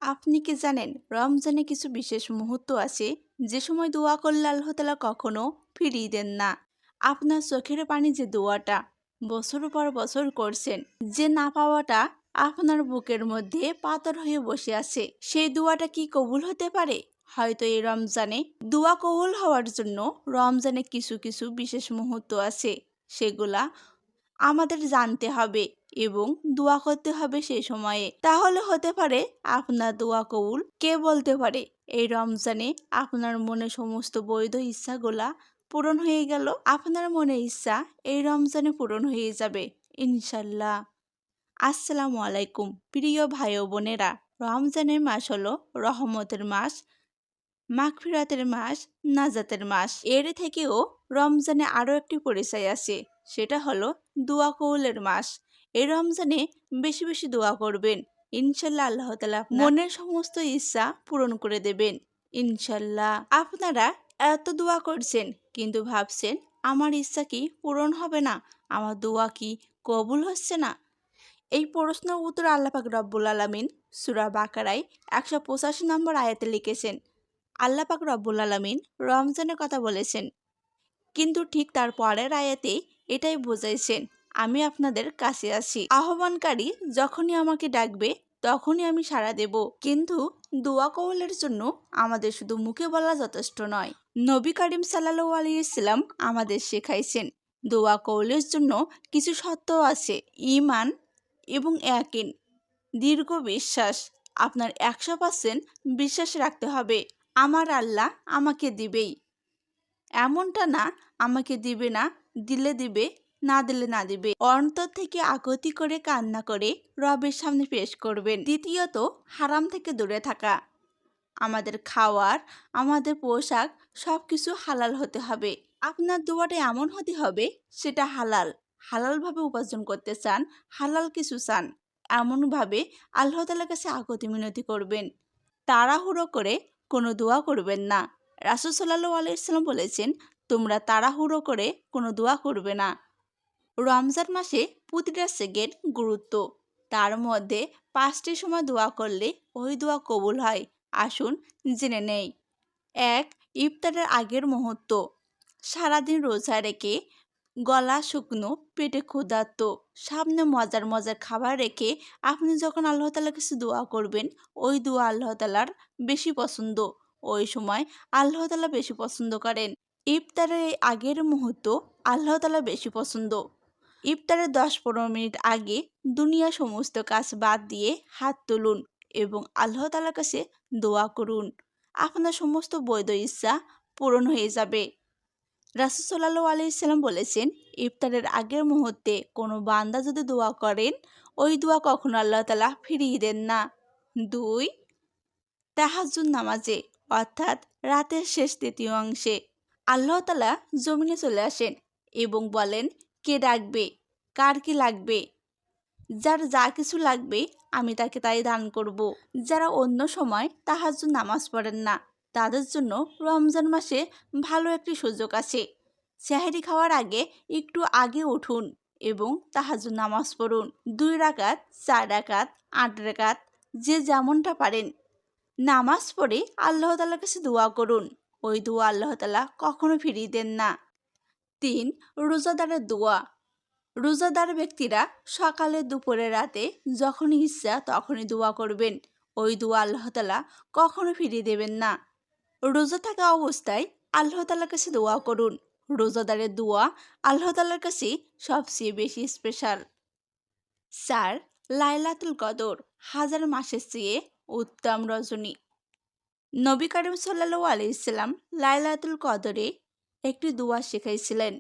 আপনি কি জানেন রমজানে কিছু বিশেষ মুহূর্ত আছে যে সময় দোয়া করলে আল্লাহ তাআলা কখনো ফিরিয়ে দেন না। আপনার চোখের পানি যে দোয়াটা বছর পর বছর করছেন, যে না পাওয়াটা আপনার বুকের মধ্যে পাথর হয়ে বসে আছে, সেই দোয়াটা কি কবুল হতে পারে? হয়তো এই রমজানে দোয়া কবুল হওয়ার জন্য রমজানে কিছু কিছু বিশেষ মুহূর্ত আছে, সেগুলা আমাদের জানতে হবে এবং দোয়া করতে হবে সেই সময়ে। তাহলে হতে পারে আপনার দোয়া কবুল। কে বলতে পারে এই রমজানে আপনার মনে সমস্ত বৈধ ইচ্ছাগুলা পূরণ হয়ে গেল? আপনার মনের ইচ্ছা এই রমজানে পূরণ হয়ে যাবে ইনশাল্লাহ। আসসালামু আলাইকুম প্রিয় ভাই ও বোনেরা। রমজানের মাস হলো রহমতের মাস, মাগফিরাতের মাস, নাজাতের মাস। এর থেকেও রমজানে আরও একটি পরিচয় আছে, সেটা হলো দোয়া কবুলের মাস। এই রমজানে বেশি বেশি দোয়া করবেন, ইনশাল্লাহ আল্লাহ তাআলা আপনার মনের সমস্ত ইচ্ছা পূরণ করে দেবেন ইনশাল্লাহ। আপনারা এত দোয়া করছেন কিন্তু ভাবছেন আমার ইচ্ছা কি পূরণ হবে না, আমার দোয়া কি কবুল হচ্ছে না? এই প্রশ্নের উত্তর আল্লাহ পাক রব্বুল আলামিন সূরা বাকারায় 185 নম্বর আয়াতে লিখেছেন। আল্লাহ পাক রব্বুল আলামিন রমজানের কথা বলেছেন, কিন্তু ঠিক তার পরের আয়াতে এটাই বোঝাইছেন, আমি আপনাদের কাছে আছি। আহ্বানকারী যখনই আমাকে ডাকবে তখনই আমি সাড়া দেব। কিন্তু দোয়া কবুলের জন্য আমাদের শুধু মুখে বলা যথেষ্ট নয়। নবী করিম সাল্লাল্লাহু আলাইহি সাল্লাম আমাদের শেখাইছেন দোয়া কবুলের জন্য কিছু শর্ত আছে। ঈমান এবং ইয়াকিন, দীর্ঘ বিশ্বাস। আপনার 100% বিশ্বাস রাখতে হবে আমার আল্লাহ আমাকে দিবেই, এমনটা না আমাকে দিবে না, দিলে দিবে, না দিলে না দিবে। অন্তর থেকে আকুতি করে কান্না করে রবের সামনে পেশ করবেন। দ্বিতীয়ত, হারাম থেকে দূরে থাকা। আমাদের খাওয়ার, আমাদের পোশাক সব কিছু হালাল হতে হবে। আপনার দোয়াটা এমন হতে হবে সেটা হালাল, হালালভাবে উপার্জন করতে চান, হালাল কিছু চান, এমনভাবে আল্লাহ তাআলার কাছে আকুতি মিনতি করবেন। তাড়াহুড়ো করে কোনো দোয়া করবেন না। রাসূল সাল্লাল্লাহু আলাইহি ওয়াসাল্লাম বলেছেন, তোমরা তাড়াহুড়ো করে কোনো দোয়া করবে না। রমজান মাসে প্রতিটা সেকেন্ড গুরুত্ব, তার মধ্যে 5টি সময় দোয়া করলে ওই দোয়া কবুল হয়। আসুন জেনে নেই। 1. ইফতারের আগের মুহূর্ত। সারাদিন রোজা রেখে গলা শুকনো, পেটে ক্ষুধার্ত, সামনে মজার মজার খাবার রেখে আপনি যখন আল্লাহ তাআলার কাছে দোয়া করবেন, ওই দোয়া আল্লাহ তাআলার বেশি পছন্দ। ওই সময় আল্লাহ তাআলা বেশি পছন্দ করেন। ইফতারের এই আগের মুহূর্ত আল্লাহ তাআলা বেশি পছন্দ। ইফতারের 10-15 মিনিট আগে দুনিয়ার সমস্ত কাজ বাদ দিয়ে হাত তুলুন এবং আল্লাহ তাআলার কাছে দোয়া করুন। আপনার সমস্ত বৈধ ইচ্ছা পূরণ হয়ে যাবে। রাসূল সাল্লাল্লাহু আলাইহি সাল্লাম বলেছেন, ইফতারের আগের মুহূর্তে কোনো বান্দা যদি দোয়া করেন, ওই দোয়া কখনো আল্লাহ তাআলা ফিরিয়ে দেন না। 2. তাহাজ্জুদ নামাজে, অর্থাৎ রাতের শেষ তৃতীয় অংশে আল্লাহ তাআলা জমিনে চলে আসেন এবং বলেন, কে ডাকবে, কার কি লাগবে? যার যা কিছু লাগবে আমি তাকে তাই দান করব। যারা অন্য সময় তাহাজ্জুদ নামাজ পড়েন না, তাদের জন্য রমজান মাসে ভালো একটি সুযোগ আছে। সেহরি খাওয়ার আগে একটু আগে উঠুন এবং তাহাজ্জুদ নামাজ পড়ুন। 2 রাকাত, 4 রাকাত, 8 রাকাত, যে যেমনটা পারেন নামাজ পড়ে আল্লাহ তাআলার কাছে দোয়া করুন। ওই দোয়া আল্লাহ তাআলা কখনো ফিরিয়ে দেন না। 3. রোজাদারের দোয়া। রোজাদার ব্যক্তিরা সকালে, দুপুরে, রাতে যখনই ইচ্ছা তখনই দোয়া করবেন। ওই দোয়া আল্লাহ তাআলা কখনো ফিরিয়ে দেবেন না। রোজা থাকা অবস্থায় আল্লাহ তাআলার কাছে দোয়া করুন। রোজাদারের দোয়া আল্লাহ তাআলার কাছে সবচেয়ে বেশি স্পেশাল। 4. লাইলাতুল কদর, হাজার মাসের চেয়ে উত্তম রজনী। নবী করিম সাল্লাল্লাহু আলাইহি সাল্লাম লাইলাতুল কদরে একটি দোয়া শেখাইছিলেন।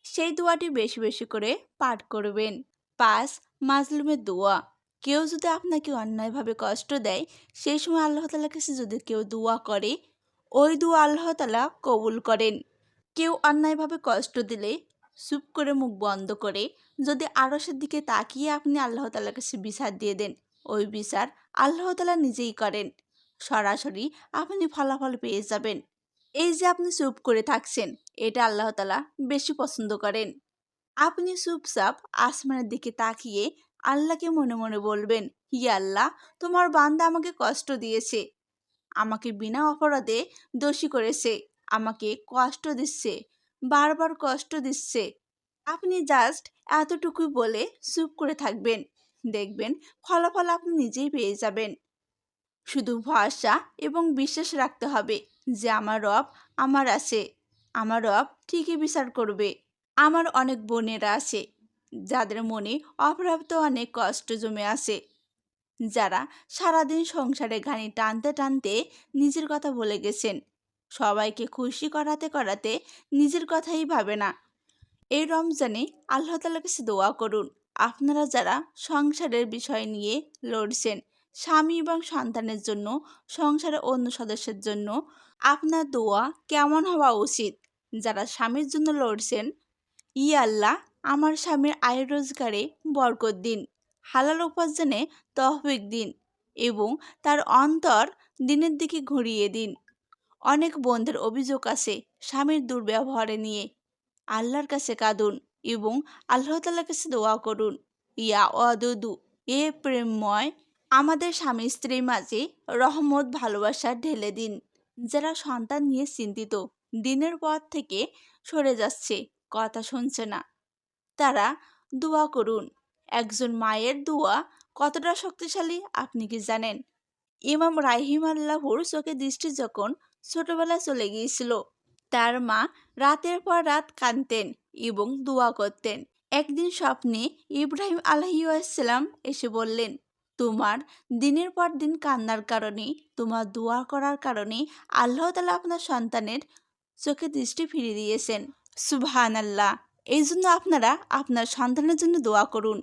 সেই দোয়াটি বেশি বেশি করে পাঠ করবেন। 5. মাজলুমের দোয়া। কেউ যদি আপনাকে অন্যায়ভাবে কষ্ট দেয়, সেই সময় আল্লাহ তাআলার কাছে যদি কেউ দোয়া করে, ওই দোয়া আল্লাহ তাআলা কবুল করেন। কেউ অন্যায়ভাবে কষ্ট দিলে চুপ করে মুখ বন্ধ করে যদি আরশের দিকে তাকিয়ে আপনি আল্লাহ তাআলার কাছে বিচার দিয়ে দেন, ওই বিচার আল্লাহ তাআলা নিজেই করেন। সরাসরি আপনি ফলাফল পেয়ে যাবেন। এই যে আপনি চুপ করে থাকছেন, এটা আল্লাহ তাআলা বেশি পছন্দ করেন। আপনি চুপচাপ আসমানের দিকে তাকিয়ে আল্লাহকে মনে মনে বলবেন, ইয়া আল্লাহ, তোমার বান্দা আমাকে কষ্ট দিয়েছে, আমাকে বিনা অপরাধে দোষী করেছে, আমাকে কষ্ট দিচ্ছে, বারবার কষ্ট দিচ্ছে। আপনি জাস্ট এতটুকুই বলে চুপ করে থাকবেন। দেখবেন ফলাফল আপনি নিজেই পেয়ে যাবেন। শুধু ভরসা এবং বিশ্বাস রাখতে হবে যে আমার রব আমার আছে, আমার রব ঠিকই বিচার করবে। আমার অনেক বোনেরা আছে যাদের মনে অপ্রাপ্ত অনেক কষ্ট জমে আছে, যারা সারাদিন সংসারে ঘানি টানতে টানতে নিজের কথা বলে গেছেন। সবাইকে খুশি করাতে করাতে নিজের কথাই ভাবে না। এই রমজানে আল্লাহ তাআলার কাছে দোয়া করুন। আপনারা যারা সংসারের বিষয় নিয়ে লড়ছেন, স্বামী এবং সন্তানের জন্য, সংসারের অন্য সদস্যের জন্য আপনার দোয়া কেমন হওয়া উচিত? যারা স্বামীর জন্য লড়ছেন, ইয়া আল্লাহ, আমার স্বামীর আয় রোজগারে বরকত দিন, হালাল উপার্জনে তৌফিক দিন এবং তার অন্তর দিনের দিকে ঘুরিয়ে দিন। অনেক বোনদের অভিযোগ আছে স্বামীর দুর্ব্যবহারে নিয়ে। আল্লাহর কাছে কাঁদুন এবং আল্লাহ তাআলার কাছে দোয়া করুন। ইয়া ওয়াদুদু, এ প্রেমময়, আমাদের স্বামী স্ত্রীর মাঝে রহমত ভালোবাসা ঢেলে দিন। যারা সন্তান নিয়ে চিন্তিত, দিনের পর থেকে সরে যাচ্ছে, কথা শুনছে না, তারা দোয়া করুন। একজন মায়ের দোয়া কতটা শক্তিশালী আপনি কি জানেন? ইমাম রাহিমাল্লাহুর চোখে দৃষ্টি যখন ছোটবেলায় চলে গিয়েছিল, তার মা রাতের পর রাত কাঁদতেন এবং দোয়া করতেন। একদিন স্বপ্নে ইব্রাহিম আলাইহিসসালাম এসে বললেন, তোমার দিনের পর দিন কান্নার কারণে, তোমার দোয়া করার কারণে আল্লাহ তাআলা আপনার সন্তানের চোখে দৃষ্টি ফিরিয়ে দিয়েছেন। সুবহানাল্লাহ। এই জন্য আপনারা আপনার সন্তানের জন্য দোয়া করুন।